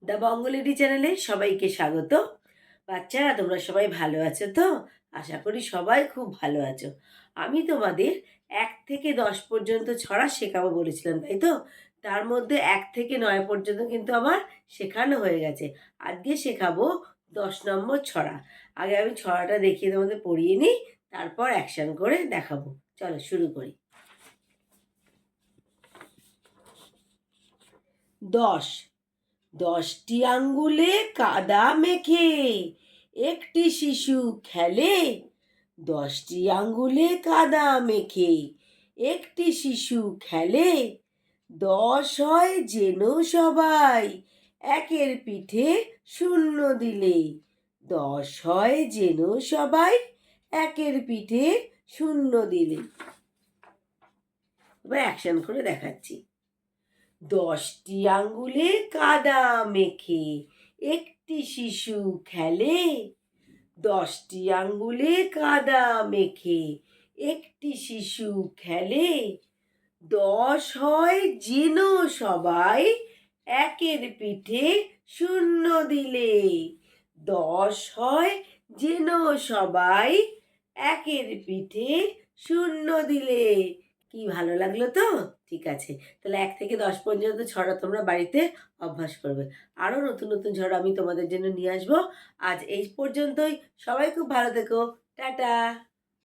The বঙ্গলেডি চ্যানেলে সবাইকে স্বাগত। বাচ্চারা তোমরা সবাই ভালো আছো তো? আশা করি সবাই খুব ভালো আছো। আমি তোমাদের ১ থেকে ১০ পর্যন্ত ছড়া শেখাবো বলেছিলাম, তাই তো? তার মধ্যে ১ থেকে ৯ পর্যন্ত কিন্তু আমার শেখানো হয়ে গেছে। আজকে শেখাবো ১০ নম্বর ছড়া। আগে আমি ছড়াটা দেখিয়ে তোমাদের পড়িয়ে নিই, তারপর অ্যাকশন করে দেখাবো। চলো শুরু করি। ১০। ১০টি আঙ্গুলে কাদা মেখে একটি শিশু খেলে। ১০টি আঙ্গুলে কাদা মেখে একটি শিশু খেলে। ১০ হয় যেন সবাই একের পিঠে শূন্য দিলে। ১০ হয় যেন সবাই একের পিঠে শূন্য দিলে। এবার অ্যাকশন করে দেখাচ্ছি। ১০টি আঙ্গুলে কাদা মেখে একটি শিশু খেলে। ১০টি আঙ্গুলে কাদা মেখে একটি শিশু খেলে। ১০ হয় যেন সবাই একের পিঠে শূন্য দিলে। ১০ হয় যেন সবাই একের পিঠে শূন্য দিলে। কি ভালো লাগলো তো? ঠিক আছে, তাহলে ১ থেকে ১০ পর্যন্ত ছড়া তোমরা বাড়িতে অভ্যাস করবে। আরও নতুন নতুন ছড়া আমি তোমাদের জন্য নিয়ে আসবো। আজ এই পর্যন্তই। সবাই খুব ভালো থেকো। টাটা।